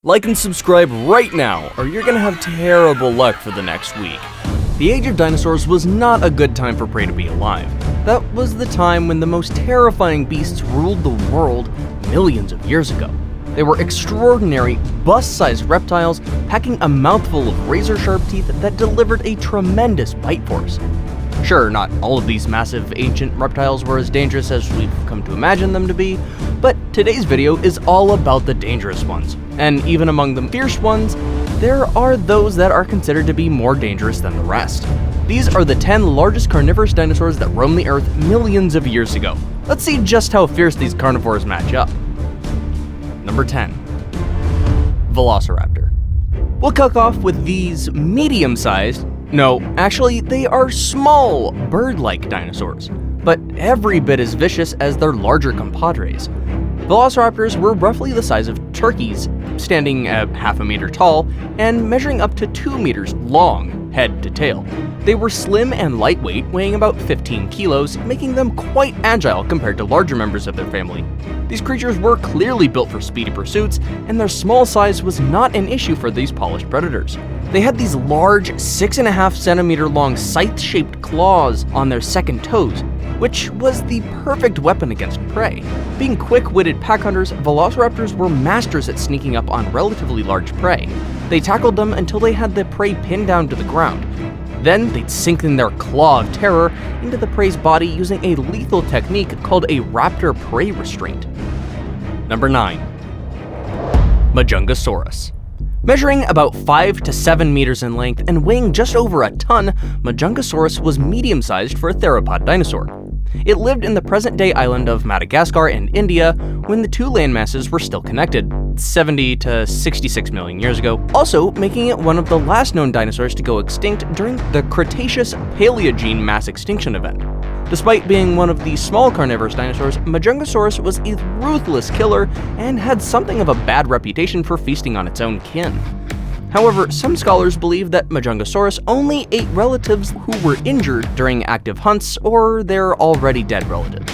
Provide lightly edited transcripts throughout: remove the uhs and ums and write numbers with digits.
Like and subscribe right now, or you're gonna have terrible luck for the next week. The age of dinosaurs was not a good time for prey to be alive. That was the time when the most terrifying beasts ruled the world millions of years ago. They were extraordinary, bus-sized reptiles packing a mouthful of razor-sharp teeth that delivered a tremendous bite force. Sure, not all of these massive ancient reptiles were as dangerous as we've come to imagine them to be, but today's video is all about the dangerous ones. And even among the fierce ones, there are those that are considered to be more dangerous than the rest. These are the 10 largest carnivorous dinosaurs that roamed the earth millions of years ago. Let's see just how fierce these carnivores match up. Number 10. Velociraptor. We'll kick off with these medium-sized, no, actually they are small, bird-like dinosaurs, but every bit as vicious as their larger compadres. Velociraptors were roughly the size of turkeys, standing at half a meter tall and measuring up to 2 meters long, head to tail. They were slim and lightweight, weighing about 15 kilos, making them quite agile compared to larger members of their family. These creatures were clearly built for speedy pursuits, and their small size was not an issue for these polished predators. They had these large, 6.5 centimeter long scythe-shaped claws on their second toes, which was the perfect weapon against prey. Being quick-witted pack hunters, velociraptors were masters at sneaking up on relatively large prey. They tackled them until they had the prey pinned down to the ground. Then they'd sink in their claw of terror into the prey's body using a lethal technique called a raptor prey restraint. Number 9. Majungasaurus. Measuring about 5 to 7 meters in length and weighing just over a ton, Majungasaurus was medium-sized for a theropod dinosaur. It lived in the present-day island of Madagascar and India when the two landmasses were still connected, 70 to 66 million years ago, also making it one of the last known dinosaurs to go extinct during the Cretaceous-Paleogene mass extinction event. Despite being one of the small carnivorous dinosaurs, Majungasaurus was a ruthless killer and had something of a bad reputation for feasting on its own kin. However, some scholars believe that Majungasaurus only ate relatives who were injured during active hunts or their already dead relatives.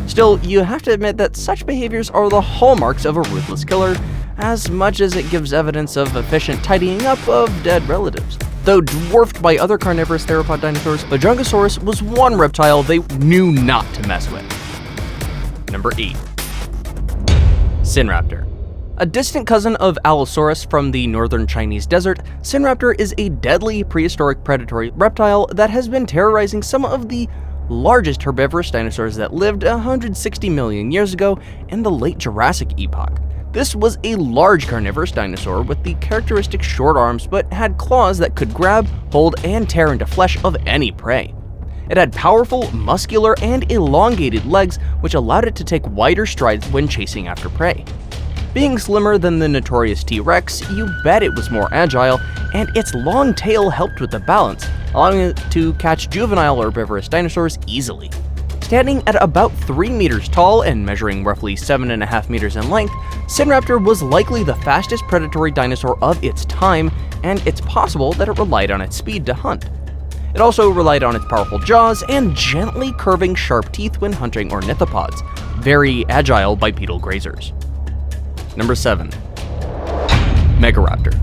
Still, you have to admit that such behaviors are the hallmarks of a ruthless killer, as much as it gives evidence of efficient tidying up of dead relatives. Though dwarfed by other carnivorous theropod dinosaurs, Majungasaurus was one reptile they knew not to mess with. Number 8. Synraptor. A distant cousin of Allosaurus from the northern Chinese desert, Synraptor is a deadly prehistoric predatory reptile that has been terrorizing some of the largest herbivorous dinosaurs that lived 160 million years ago in the late Jurassic epoch. This was a large carnivorous dinosaur with the characteristic short arms but had claws that could grab, hold, and tear into flesh of any prey. It had powerful, muscular, and elongated legs which allowed it to take wider strides when chasing after prey. Being slimmer than the notorious T-Rex, you bet it was more agile, and its long tail helped with the balance, allowing it to catch juvenile herbivorous dinosaurs easily. Standing at about 3 meters tall and measuring roughly 7.5 meters in length, Synraptor was likely the fastest predatory dinosaur of its time, and it's possible that it relied on its speed to hunt. It also relied on its powerful jaws and gently curving sharp teeth when hunting ornithopods, very agile bipedal grazers. Number 7. Megaraptor.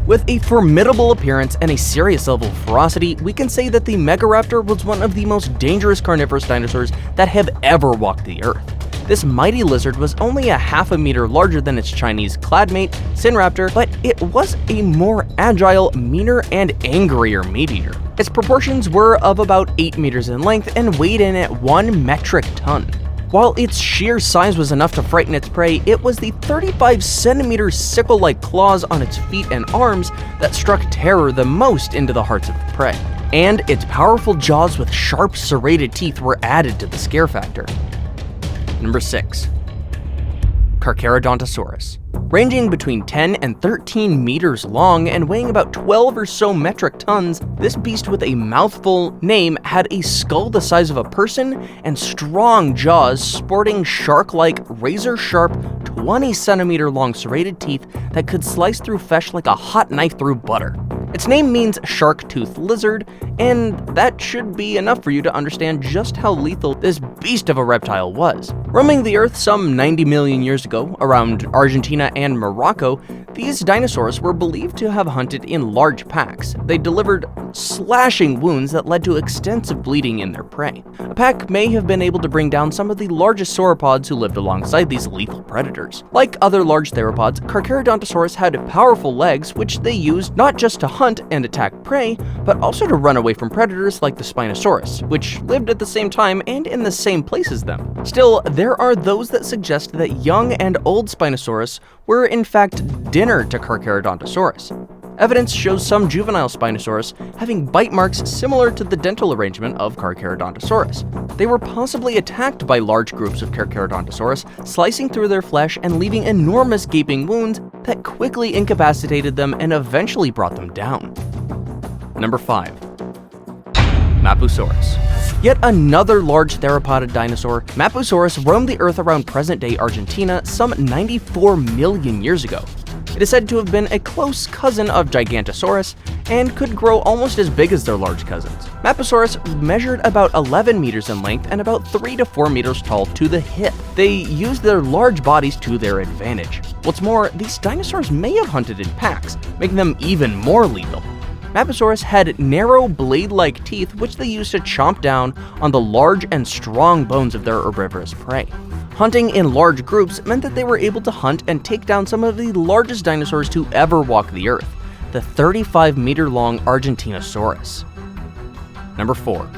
With a formidable appearance and a serious level of ferocity, we can say that the Megaraptor was one of the most dangerous carnivorous dinosaurs that have ever walked the earth. This mighty lizard was only a half a meter larger than its Chinese cladmate, Synraptor, but it was a more agile, meaner, and angrier meat-eater. Its proportions were of about 8 meters in length and weighed in at 1 metric ton. While its sheer size was enough to frighten its prey, it was the 35-centimeter sickle-like claws on its feet and arms that struck terror the most into the hearts of the prey. And its powerful jaws with sharp, serrated teeth were added to the scare factor. Number 6. Carcarodontosaurus. Ranging between 10 and 13 meters long and weighing about 12 or so metric tons, this beast with a mouthful name had a skull the size of a person and strong jaws sporting shark-like, razor-sharp, 20-centimeter long serrated teeth that could slice through flesh like a hot knife through butter. Its name means shark-toothed lizard, and that should be enough for you to understand just how lethal this beast of a reptile was. Roaming the earth some 90 million years ago, around Argentina and Morocco, These dinosaurs were believed to have hunted in large packs. They delivered slashing wounds that led to extensive bleeding in their prey. A pack may have been able to bring down some of the largest sauropods who lived alongside these lethal predators. Like other large theropods, Carcarodontosaurus had powerful legs which they used not just to hunt and attack prey, but also to run away from predators like the Spinosaurus, which lived at the same time and in the same place as them. Still, there are those that suggest that young and old Spinosaurus were in fact dinner to Carcharodontosaurus. Evidence shows some juvenile Spinosaurus having bite marks similar to the dental arrangement of Carcharodontosaurus. They were possibly attacked by large groups of Carcharodontosaurus, slicing through their flesh and leaving enormous gaping wounds that quickly incapacitated them and eventually brought them down. Number 5. Mapusaurus. Yet another large theropodid dinosaur, Mapusaurus roamed the Earth around present-day Argentina some 94 million years ago. It is said to have been a close cousin of Gigantosaurus and could grow almost as big as their large cousins. Mapusaurus measured about 11 meters in length and about 3 to 4 meters tall to the hip. They used their large bodies to their advantage. What's more, these dinosaurs may have hunted in packs, making them even more lethal. Mapusaurus had narrow blade-like teeth which they used to chomp down on the large and strong bones of their herbivorous prey. Hunting in large groups meant that they were able to hunt and take down some of the largest dinosaurs to ever walk the Earth, the 35-meter-long Argentinosaurus. Number 4.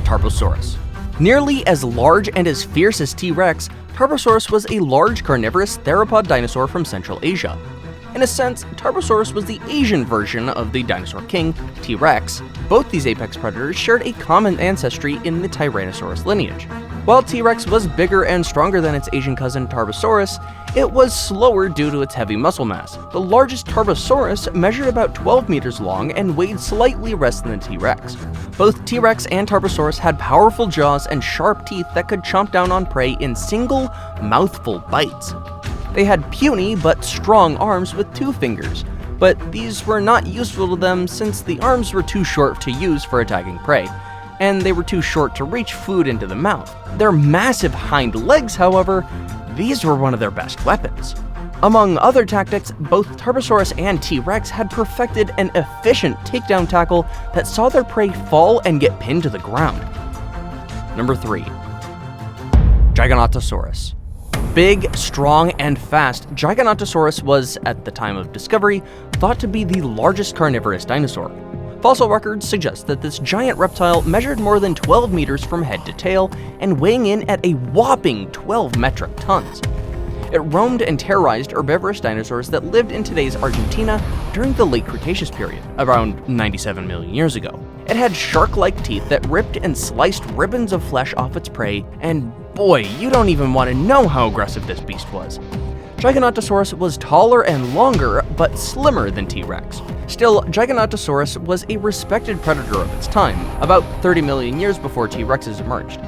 Tarbosaurus. Nearly as large and as fierce as T-Rex, Tarbosaurus was a large carnivorous theropod dinosaur from Central Asia. In a sense, Tarbosaurus was the Asian version of the dinosaur king, T-Rex. Both these apex predators shared a common ancestry in the Tyrannosaurus lineage. While T-Rex was bigger and stronger than its Asian cousin Tarbosaurus, it was slower due to its heavy muscle mass. The largest Tarbosaurus measured about 12 meters long and weighed slightly less than the T-Rex. Both T-Rex and Tarbosaurus had powerful jaws and sharp teeth that could chomp down on prey in single, mouthful bites. They had puny but strong arms with 2 fingers, but these were not useful to them since the arms were too short to use for attacking prey, and they were too short to reach food into the mouth. Their massive hind legs, however, these were one of their best weapons. Among other tactics, both Tarbosaurus and T-Rex had perfected an efficient takedown tackle that saw their prey fall and get pinned to the ground. Number 3. Giganotosaurus. Big, strong, and fast, Giganotosaurus was, at the time of discovery, thought to be the largest carnivorous dinosaur. Fossil records suggest that this giant reptile measured more than 12 meters from head to tail and weighing in at a whopping 12 metric tons. It roamed and terrorized herbivorous dinosaurs that lived in today's Argentina during the late Cretaceous period, around 97 million years ago. It had shark-like teeth that ripped and sliced ribbons of flesh off its prey, and boy, you don't even want to know how aggressive this beast was. Giganotosaurus was taller and longer, but slimmer than T-Rex. Still, Giganotosaurus was a respected predator of its time, about 30 million years before T-Rexes emerged.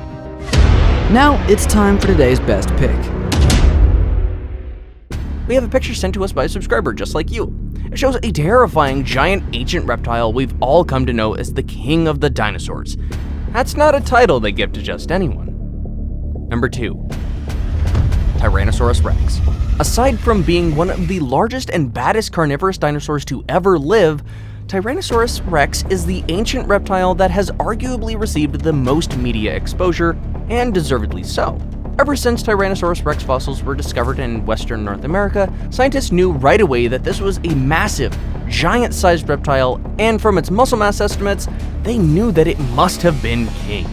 Now it's time for today's best pick. We have a picture sent to us by a subscriber just like you. It shows a terrifying giant ancient reptile we've all come to know as the king of the dinosaurs. That's not a title they give to just anyone. Number 2. Tyrannosaurus Rex. Aside from being one of the largest and baddest carnivorous dinosaurs to ever live, Tyrannosaurus Rex is the ancient reptile that has arguably received the most media exposure, and deservedly so. Ever since Tyrannosaurus Rex fossils were discovered in Western North America, scientists knew right away that this was a massive, giant-sized reptile, and from its muscle mass estimates, they knew that it must have been king.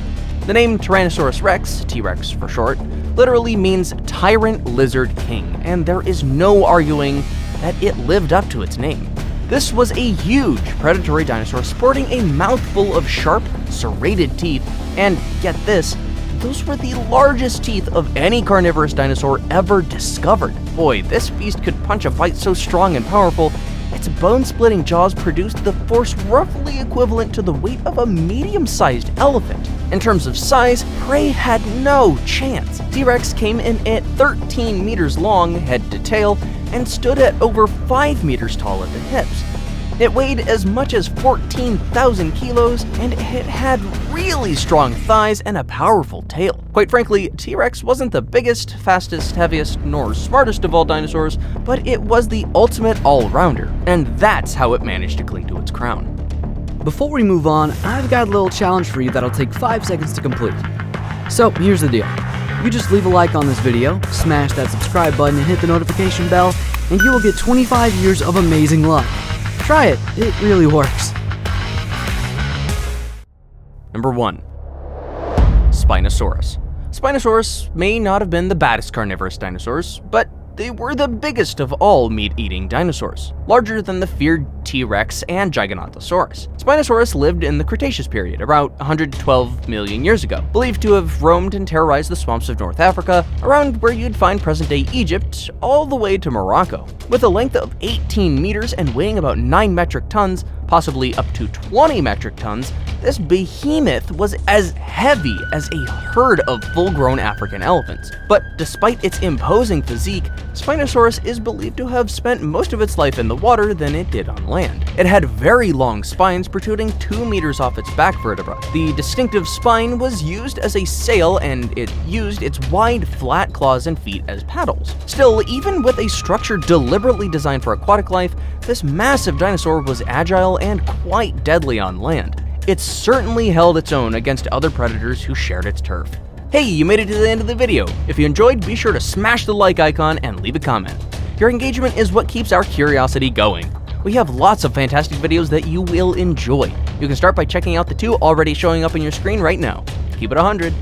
The name Tyrannosaurus Rex, T-Rex for short, literally means Tyrant Lizard King, and there is no arguing that it lived up to its name. This was a huge predatory dinosaur sporting a mouthful of sharp, serrated teeth, and get this, those were the largest teeth of any carnivorous dinosaur ever discovered. Boy, this beast could punch a bite so strong and powerful, its bone-splitting jaws produced the force roughly equivalent to the weight of a medium-sized elephant. In terms of size, prey had no chance. T-Rex came in at 13 meters long, head to tail, and stood at over 5 meters tall at the hips. It weighed as much as 14,000 kilos, and it had really strong thighs and a powerful tail. Quite frankly, T-Rex wasn't the biggest, fastest, heaviest, nor smartest of all dinosaurs, but it was the ultimate all-rounder, and that's how it managed to cling to its crown. Before we move on, I've got a little challenge for you that'll take 5 seconds to complete. So here's the deal. You just leave a like on this video, smash that subscribe button and hit the notification bell, and you will get 25 years of amazing luck. Try it really works. Number 1. Spinosaurus. Spinosaurus may not have been the baddest carnivorous dinosaurs, but they were the biggest of all meat-eating dinosaurs, larger than the feared T-Rex and Giganotosaurus. Spinosaurus lived in the Cretaceous period, about 112 million years ago, believed to have roamed and terrorized the swamps of North Africa, around where you'd find present-day Egypt, all the way to Morocco. With a length of 18 meters and weighing about 9 metric tons, possibly up to 20 metric tons, this behemoth was as heavy as a herd of full-grown African elephants. But despite its imposing physique, Spinosaurus is believed to have spent most of its life in the water than it did on land. It had very long spines protruding 2 meters off its back vertebra. The distinctive spine was used as a sail, and it used its wide, flat claws and feet as paddles. Still, even with a structure deliberately designed for aquatic life, this massive dinosaur was agile and quite deadly on land. It certainly held its own against other predators who shared its turf. Hey, you made it to the end of the video. If you enjoyed, be sure to smash the like icon and leave a comment. Your engagement is what keeps our curiosity going. We have lots of fantastic videos that you will enjoy. You can start by checking out the 2 already showing up on your screen right now. Keep it 100.